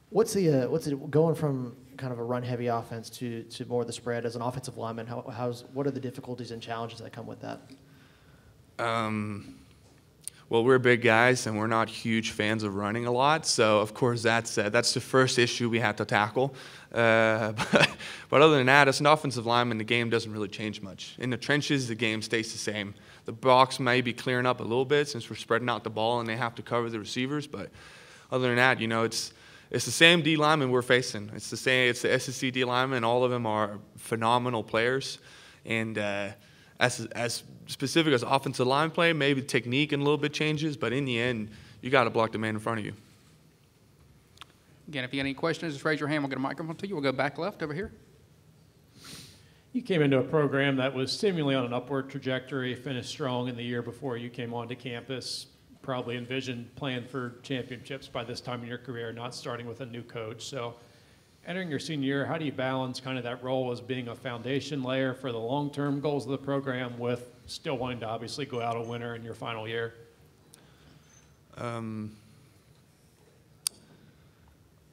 What's it going from kind of a run-heavy offense to more of the spread as an offensive lineman? What are the difficulties and challenges that come with that? Well, we're big guys, and we're not huge fans of running a lot. So, of course, that's the first issue we have to tackle. But other than that, as an offensive lineman, the game doesn't really change much. In the trenches, the game stays the same. The box may be clearing up a little bit since we're spreading out the ball and they have to cover the receivers. But other than that, it's the same D lineman we're facing. It's the SEC D lineman. All of them are phenomenal players. And as specific as offensive line play, maybe technique and a little bit changes, but in the end, you got to block the man in front of you. Again, if you got any questions, just raise your hand. We'll get a microphone to you. We'll go back left over here. You came into a program that was seemingly on an upward trajectory, finished strong in the year before you came onto campus, probably envisioned playing for championships by this time in your career, not starting with a new coach. So entering your senior year, how do you balance kind of that role as being a foundation layer for the long-term goals of the program with still wanting to obviously go out a winner in your final year?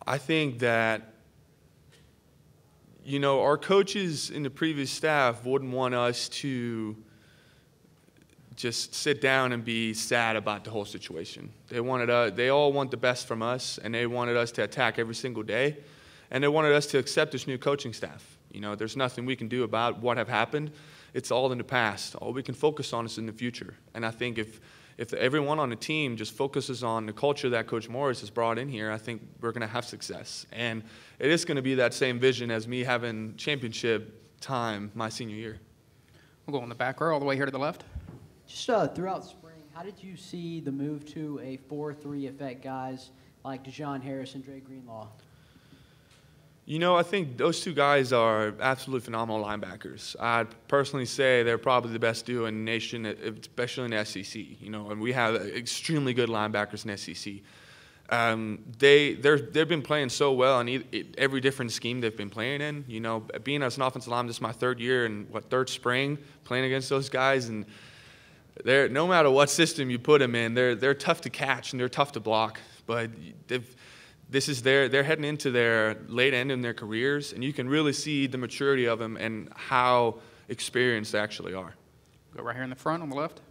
I think that, our coaches in the previous staff wouldn't want us to just sit down and be sad about the whole situation. They all want the best from us, and they wanted us to attack every single day, and they wanted us to accept this new coaching staff. There's nothing we can do about what have happened. It's all in the past. All we can focus on is in the future. And I think if everyone on the team just focuses on the culture that Coach Morris has brought in here, I think we're going to have success. And it is going to be that same vision as me having championship time my senior year. We'll go in the back row all the way here to the left. Just throughout spring, how did you see the move to a 4-3 affect guys like Dejon Harris and Dre Greenlaw? I think those two guys are absolutely phenomenal linebackers. I'd personally say they're probably the best duo in the nation, especially in the SEC. And we have extremely good linebackers in the SEC. They've been playing so well in every different scheme they've been playing in. Being as an offensive lineman, this is my third year and third spring playing against those guys, and no matter what system you put them in, they're tough to catch and they're tough to block. But they're heading into their late end in their careers, and you can really see the maturity of them and how experienced they actually are. Go right here in the front on the left.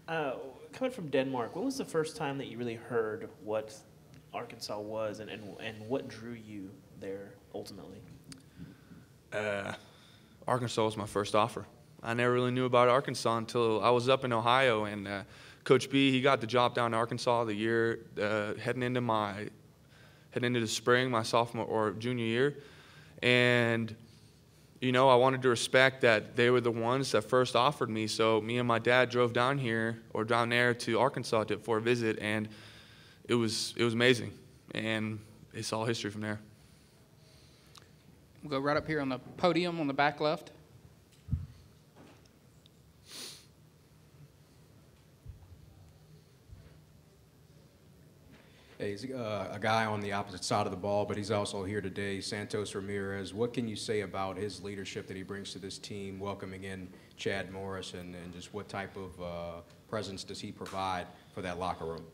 Coming from Denmark, when was the first time that you really heard what Arkansas was and what drew you there ultimately? Arkansas was my first offer. I never really knew about Arkansas until I was up in Ohio, and Coach B, he got the job down in Arkansas the year heading into the spring, my sophomore or junior year. And, I wanted to respect that they were the ones that first offered me. So me and my dad drove down there to Arkansas for a visit, and it was amazing. And it's all history from there. We'll go right up here on the podium on the back left. He's a guy on the opposite side of the ball, but he's also here today, Santos Ramirez. What can you say about his leadership that he brings to this team, welcoming in Chad Morris, and just what type of presence does he provide for that locker room?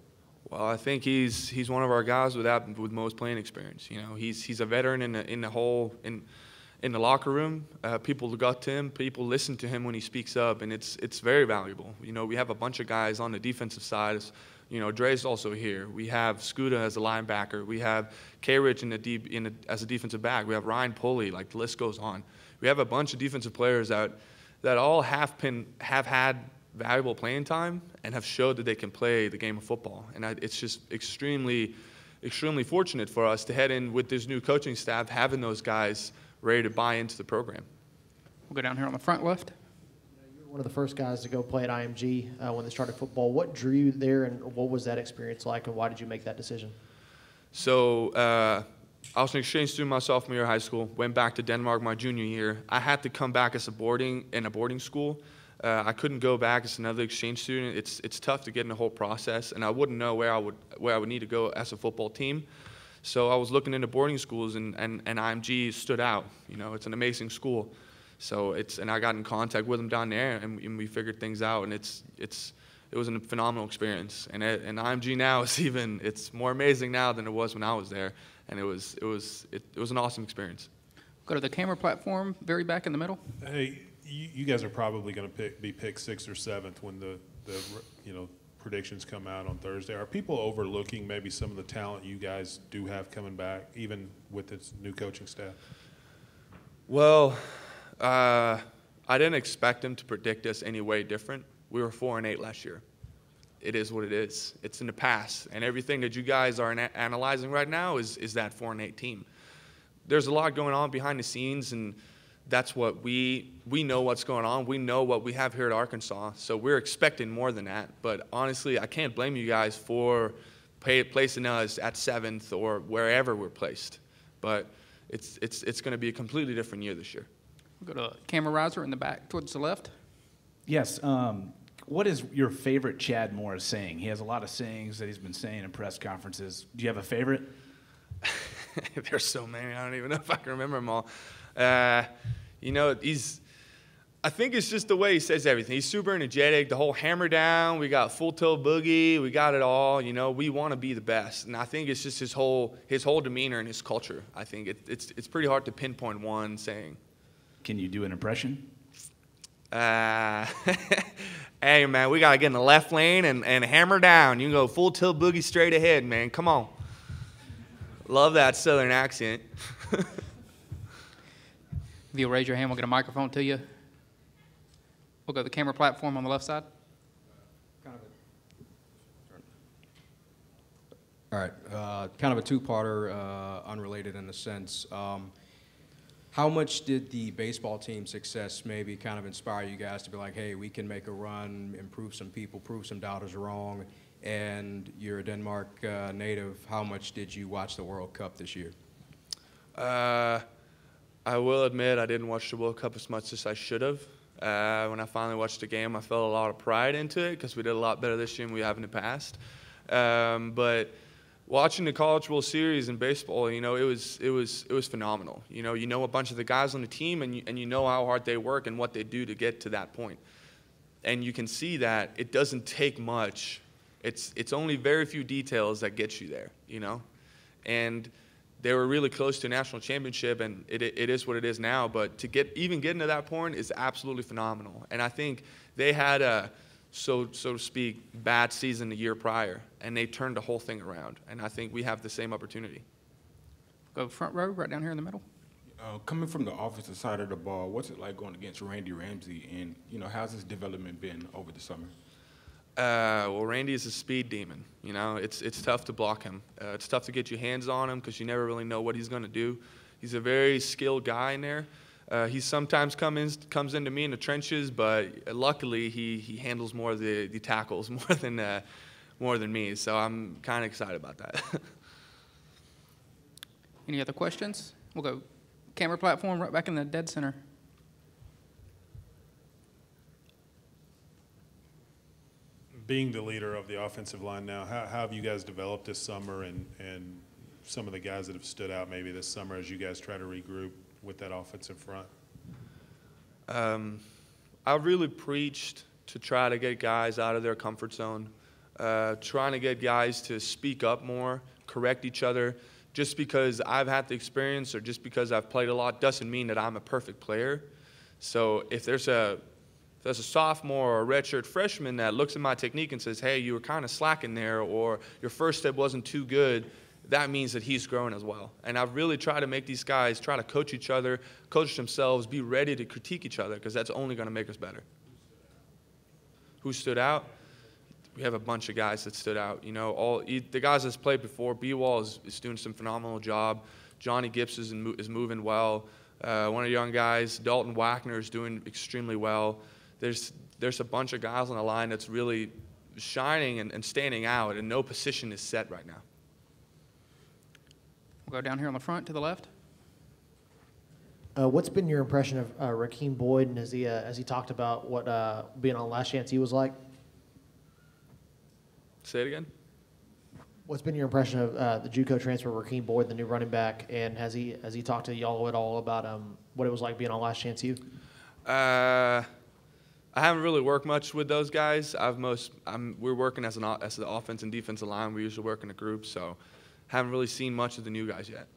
Well, I think he's one of our guys with most playing experience. He's a veteran in the locker room. People look up to him. People listen to him when he speaks up, and it's very valuable. We have a bunch of guys on the defensive side. Dre's also here. We have Scuda as a linebacker. We have K-Rich as a defensive back. We have Ryan Pulley. The list goes on. We have a bunch of defensive players that all have had valuable playing time and have showed that they can play the game of football. And it's just extremely, extremely fortunate for us to head in with this new coaching staff, having those guys ready to buy into the program. We'll go down here on the front left. One of the first guys to go play at IMG when they started football. What drew you there, and what was that experience like, and why did you make that decision? So I was an exchange student my sophomore year of high school, went back to Denmark my junior year. I had to come back as a boarding school. I couldn't go back as another exchange student. It's tough to get in the whole process, and I wouldn't know where I would need to go as a football team. So I was looking into boarding schools, and IMG stood out. It's an amazing school. So and I got in contact with them down there, and we figured things out, and it it was a phenomenal experience. And IMG now is it's more amazing now than it was when I was there. And it was an awesome experience. Go to the camera platform, very back in the middle. Hey, you guys are probably going to be picked 6th or 7th when the predictions come out on Thursday. Are people overlooking maybe some of the talent you guys do have coming back, even with this new coaching staff? Well, I didn't expect them to predict us any way different. We were 4-8 last year. It is what it is. It's in the past, and everything that you guys are analyzing right now is that 4-8 team. There's a lot going on behind the scenes, and that's what we know what's going on. We know what we have here at Arkansas, so we're expecting more than that. But honestly, I can't blame you guys for placing us at 7th or wherever we're placed. But it's going to be a completely different year this year. We'll go to camera riser in the back towards the left. Yes. What is your favorite Chad Morris saying? He has a lot of sayings that he's been saying in press conferences. Do you have a favorite? There's so many. I don't even know if I can remember them all. I think it's just the way he says everything. He's super energetic. The whole hammer down. We got full tilt boogie. We got it all. We want to be the best. And I think it's just his whole demeanor and his culture. I think it's pretty hard to pinpoint one saying. Can you do an impression? Hey, man, we got to get in the left lane and hammer down. You can go full tilt boogie straight ahead, man. Come on. Love that Southern accent. If you'll raise your hand, we'll get a microphone to you. We'll go to the camera platform on the left side. All right, kind of a two-parter, unrelated in a sense. How much did the baseball team success maybe kind of inspire you guys to be like, hey, we can make a run, improve some people, prove some doubters wrong? And you're a Denmark native. How much did you watch the World Cup this year? I will admit I didn't watch the World Cup as much as I should have. When I finally watched the game, I felt a lot of pride into it because we did a lot better this year than we have in the past. But watching the College World Series in baseball, it was phenomenal. You know a bunch of the guys on the team, and you know how hard they work and what they do to get to that point. And you can see that it doesn't take much. It's only very few details that get you there, And they were really close to a national championship, and it is what it is now. But to get to that point is absolutely phenomenal. And I think they had a, so to speak, bad season the year prior, and they turned the whole thing around. And I think we have the same opportunity. Go front row, right down here in the middle. Coming from the offensive side of the ball, what's it like going against Randy Ramsey? And, how's his development been over the summer? Well, Randy is a speed demon. It's tough to block him. It's tough to get your hands on him because you never really know what he's going to do. He's a very skilled guy in there. He sometimes comes into me in the trenches, but luckily he handles more of the tackles more than me. So I'm kind of excited about that. Any other questions? We'll go camera platform right back in the dead center. Being the leader of the offensive line now, how have you guys developed this summer and some of the guys that have stood out maybe this summer as you guys try to regroup with that offensive front? I've really preached to try to get guys out of their comfort zone, trying to get guys to speak up more, correct each other. Just because I've had the experience or just because I've played a lot doesn't mean that I'm a perfect player. So if there's a sophomore or a redshirt freshman that looks at my technique and says, hey, you were kind of slacking there, or your first step wasn't too good, that means that he's growing as well. And I've really tried to make these guys try to coach each other, coach themselves, be ready to critique each other, because that's only going to make us better. Who stood out? We have a bunch of guys that stood out. All the guys that's played before. B-Wall is doing some phenomenal job. Johnny Gibbs is moving well. One of the young guys, Dalton Wagner, is doing extremely well. There's a bunch of guys on the line that's really shining and standing out, and no position is set right now. We'll go down here on the front to the left. What's been your impression of Rakim Boyd, and as he talked about what being on Last Chance he was like? Say it again. What's been your impression of the JUCO transfer, Rakim Boyd, the new running back, and has he talked to y'all at all about what it was like being on Last Chance U? I haven't really worked much with those guys. We're working as the offense and defensive line. We usually work in a group, so haven't really seen much of the new guys yet.